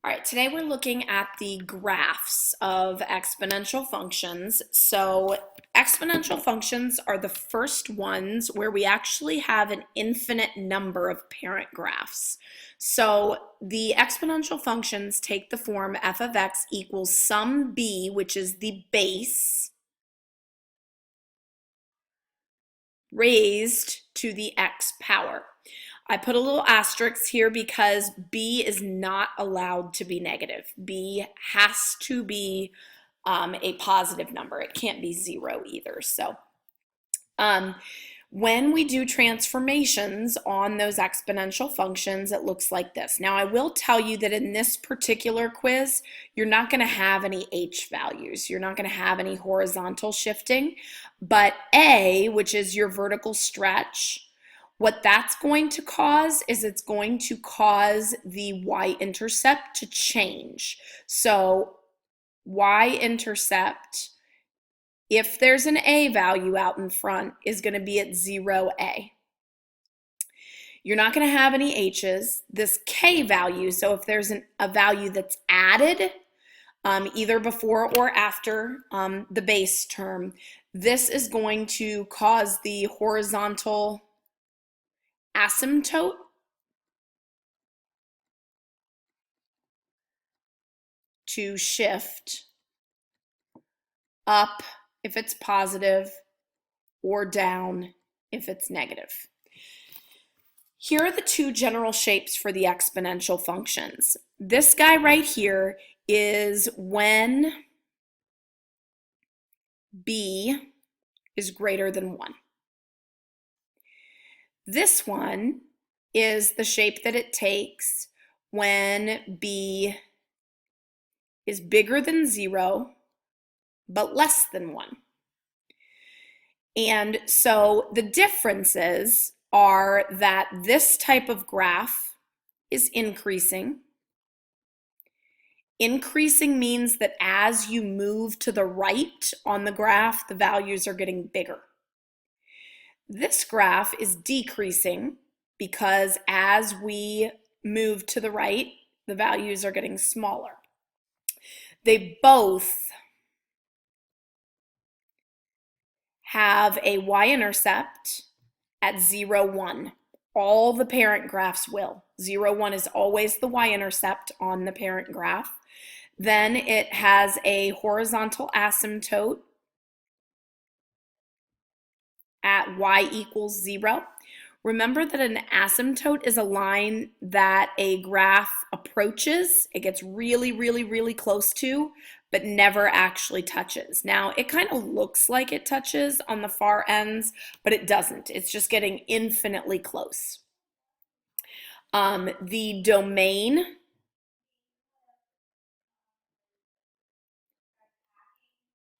All right, today we're looking at the graphs of exponential functions. So exponential functions are the first ones where we actually have an infinite number of parent graphs. So the exponential functions take the form f of x equals sum b, which is the base, raised to the x power. I put a little asterisk here because b is not allowed to be negative. B has to be a positive number. It can't be 0 either. So when we do transformations on those exponential functions, it looks like this. Now, I will tell you that in this particular quiz, you're not going to have any h values. You're not going to have any horizontal shifting. But a, which is your vertical stretch, what that's going to cause is it's going to cause the y-intercept to change. So y-intercept, if there's an a value out in front, is going to be at 0a. You're not going to have any h's. This k value, so if there's a value that's added, either before or after the base term, this is going to cause the horizontal asymptote to shift up if it's positive or down if it's negative. Here are the two general shapes for the exponential functions. This guy right here is when b is greater than 1. This one is the shape that it takes when b is bigger than 0 but less than 1. And so the differences are that this type of graph is increasing. Increasing means that as you move to the right on the graph, the values are getting bigger. This graph is decreasing because as we move to the right, the values are getting smaller. They both have a y-intercept at 0, 1. All the parent graphs will. 0, 1 is always the y-intercept on the parent graph. Then it has a horizontal asymptote at y equals 0. Remember that an asymptote is a line that a graph approaches. It gets really, really, really close to, but never actually touches. Now, it kind of looks like it touches on the far ends, but it doesn't. It's just getting infinitely close. The domain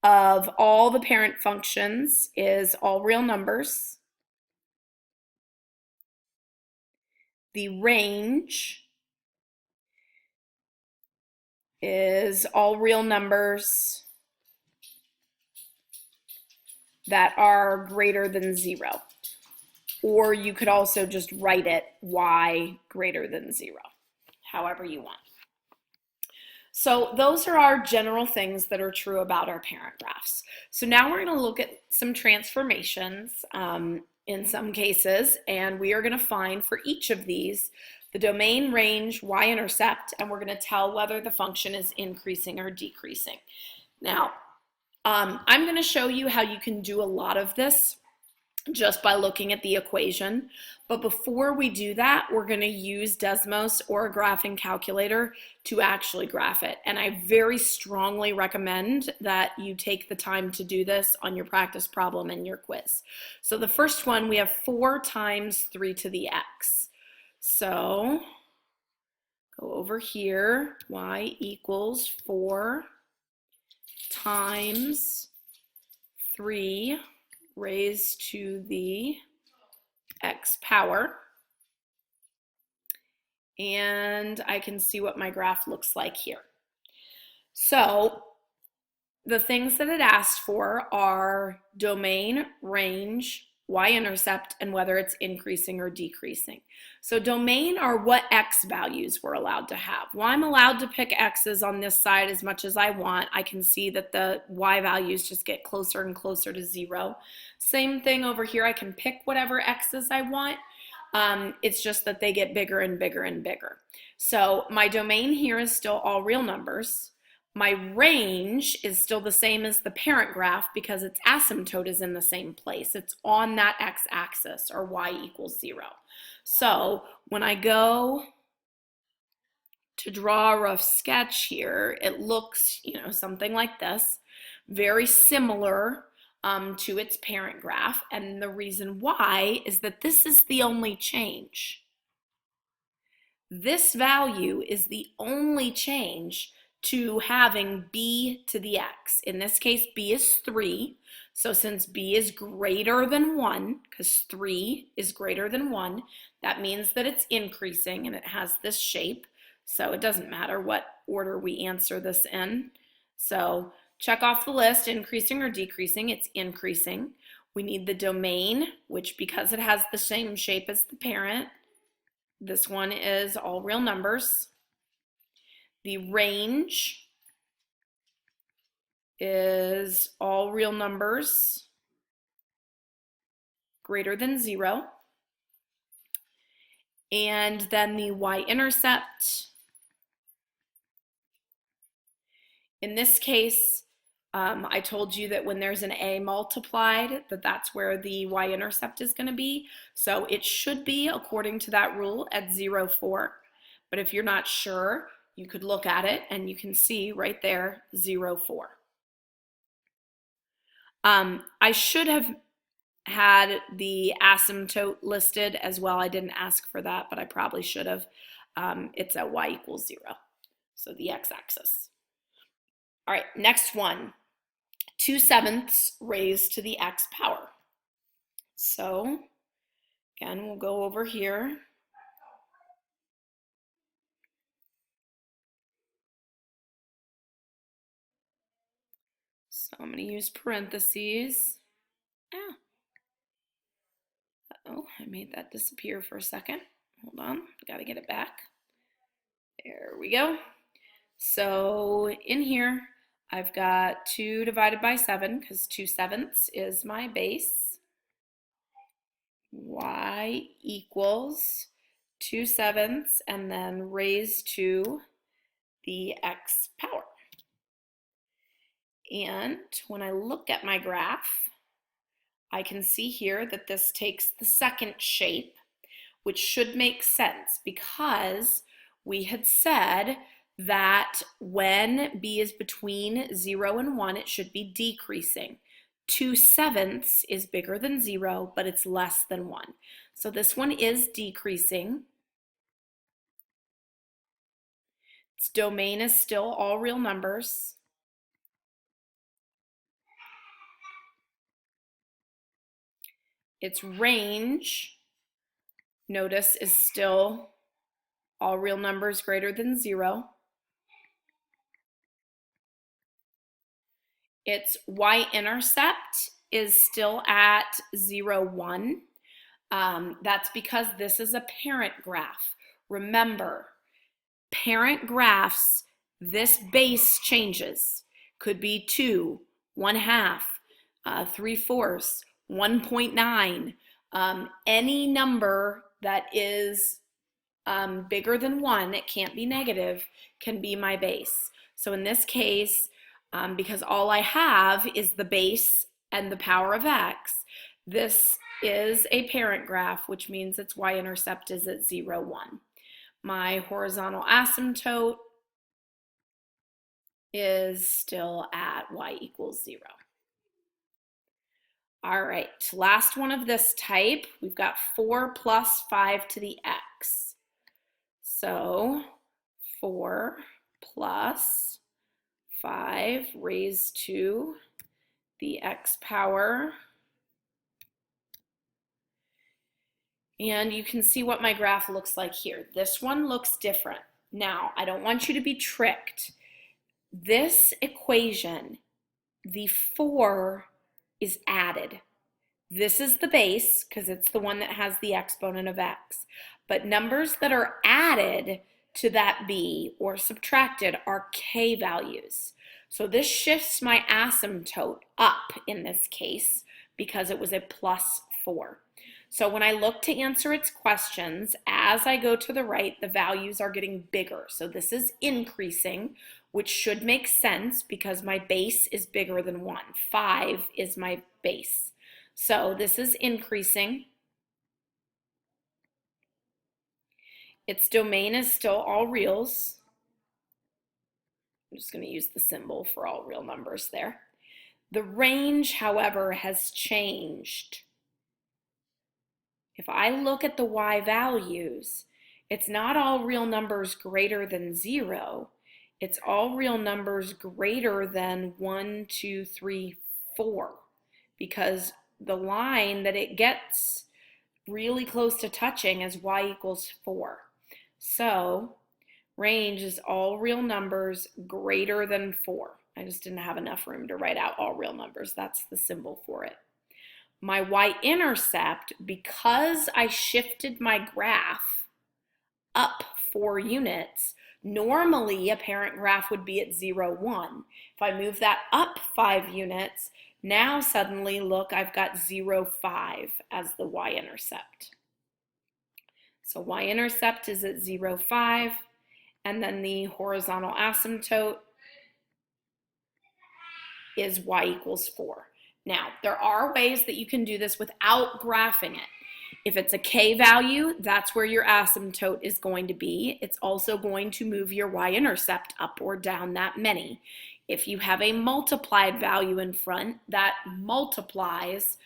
of all the parent functions is all real numbers. The range is all real numbers that are greater than 0. Or you could also just write it y greater than 0, however you want. So those are our general things that are true about our parent graphs. So now we're going to look at some transformations in some cases, and we are going to find for each of these the domain, range, y-intercept, and we're going to tell whether the function is increasing or decreasing. Now, I'm going to show you how you can do a lot of this just by looking at the equation. But before we do that, we're going to use Desmos or a graphing calculator to actually graph it. And I very strongly recommend that you take the time to do this on your practice problem and your quiz. So the first one, we have 4 times 3 to the x. So go over here, y equals 4 times 3 raised to the x power, and I can see what my graph looks like here. So the things that it asked for are domain, range, y-intercept, and whether it's increasing or decreasing. So domain are what x values we're allowed to have. Well, I'm allowed to pick x's on this side as much as I want. I can see that the y values just get closer and closer to 0. Same thing over here. I can pick whatever x's I want. It's just that they get bigger and bigger and bigger. So my domain here is still all real numbers. My range is still the same as the parent graph because its asymptote is in the same place. It's on that x-axis, or y equals 0. So when I go to draw a rough sketch here, it looks, something like this, very similar to its parent graph. And the reason why is that this is the only change. This value is the only change to having b to the x. In this case, b is 3. So since b is greater than 1, because 3 is greater than 1, that means that it's increasing and it has this shape. So it doesn't matter what order we answer this in. So check off the list, increasing or decreasing. It's increasing. We need the domain, which because it has the same shape as the parent, this one is all real numbers. The range is all real numbers greater than 0. And then the y-intercept, in this case, I told you that when there's an a multiplied, that's where the y-intercept is going to be. So it should be, according to that rule, at 0, 4. But if you're not sure, you could look at it and you can see right there, 0, 4. I should have had the asymptote listed as well. I didn't ask for that, but I probably should have. It's at y equals 0, so the x-axis. All right, next one, 2/7 raised to the x power. So again, we'll go over here. So I'm going to use parentheses. Oh, I made that disappear for a second. Hold on, got to get it back. There we go. So in here, I've got 2 divided by 7 because 2/7 is my base. Y equals 2/7 and then raised to the x power. And when I look at my graph, I can see here that this takes the second shape, which should make sense because we had said that when b is between 0 and 1, it should be decreasing. 2/7 is bigger than 0, but it's less than 1. So this one is decreasing. Its domain is still all real numbers. Its range, notice, is still all real numbers greater than 0. Its y-intercept is still at 0, 1. That's because this is a parent graph. Remember, parent graphs, this base changes. Could be 2, 1/2, 3/4, 1.9. Any number that is bigger than 1, it can't be negative, can be my base. So in this case, because all I have is the base and the power of x, this is a parent graph, which means its y-intercept is at 0, 1. My horizontal asymptote is still at y equals 0. All right, last one of this type, we've got 4 plus 5 to the x. So 4 plus 5 raised to the x power. And you can see what my graph looks like here. This one looks different. Now, I don't want you to be tricked. This equation, the 4 is added. This is the base because it's the one that has the exponent of x. But numbers that are added to that b or subtracted are k values. So this shifts my asymptote up in this case because it was a plus 4. So when I look to answer its questions, as I go to the right, the values are getting bigger. So this is increasing, which should make sense because my base is bigger than 1. 5 is my base. So this is increasing. Its domain is still all reals. I'm just going to use the symbol for all real numbers there. The range, however, has changed. If I look at the y values, it's not all real numbers greater than 0. It's all real numbers greater than 1, 2, 3, 4, because the line that it gets really close to touching is y equals 4. So range is all real numbers greater than 4. I just didn't have enough room to write out all real numbers. That's the symbol for it. My y-intercept, because I shifted my graph up 4 units, normally a parent graph would be at 0, 1. If I move that up 5 units, now suddenly look, I've got 0, 5 as the y-intercept. So y-intercept is at 0, 5, and then the horizontal asymptote is y equals 4. Now, there are ways that you can do this without graphing it. If it's a k value, that's where your asymptote is going to be. It's also going to move your y-intercept up or down that many. If you have a multiplied value in front, that multiplies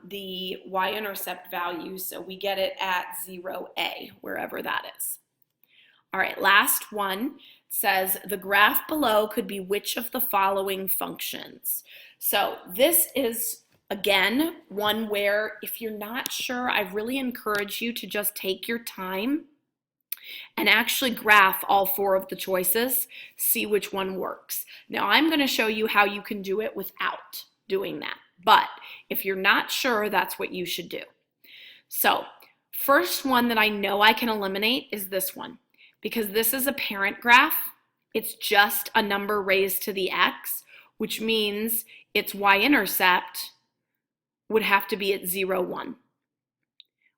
the y-intercept value, so we get it at 0a, wherever that is. All right, last one says the graph below could be which of the following functions. So this is, again, one where if you're not sure, I really encourage you to just take your time and actually graph all 4 of the choices, see which one works. Now I'm going to show you how you can do it without doing that. But if you're not sure, that's what you should do. So first one that I know I can eliminate is this one, because this is a parent graph. It's just a number raised to the x, which means its y-intercept would have to be at 0, 1,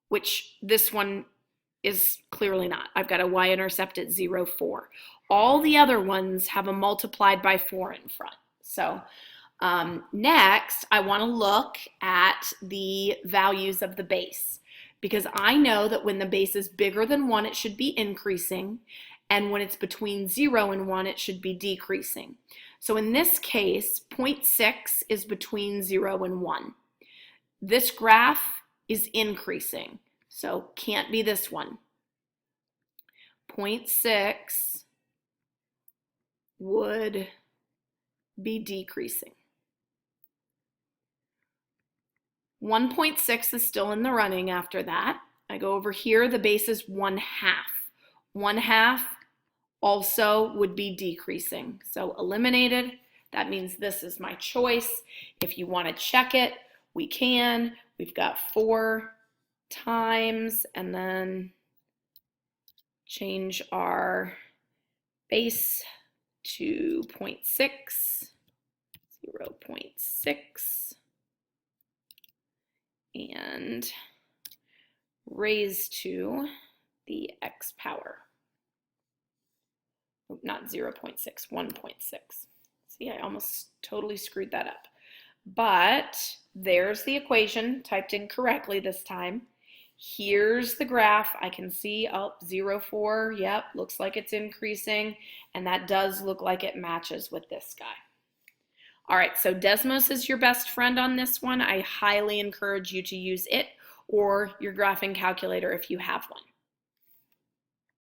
which this one is clearly not. I've got a y-intercept at 0, 4. All the other ones have a multiplied by 4 in front. So next, I want to look at the values of the base, because I know that when the base is bigger than 1, it should be increasing, and when it's between 0 and 1, it should be decreasing. So in this case, 0.6 is between 0 and 1. This graph is increasing, so can't be this one. 0.6 would be decreasing. 1.6 is still in the running after that. I go over here, the base is 1/2. 1/2 also would be decreasing. So eliminated, that means this is my choice. If you want to check it, we can. We've got 4 times, and then change our base to 0.6, 0.6, and raise to the x power. Not 0.6, 1.6. See, I almost totally screwed that up. But there's the equation typed in correctly this time. Here's the graph. I can see, oh, 0, 4, yep, looks like it's increasing, and that does look like it matches with this guy. All right, so Desmos is your best friend on this one. I highly encourage you to use it or your graphing calculator if you have one.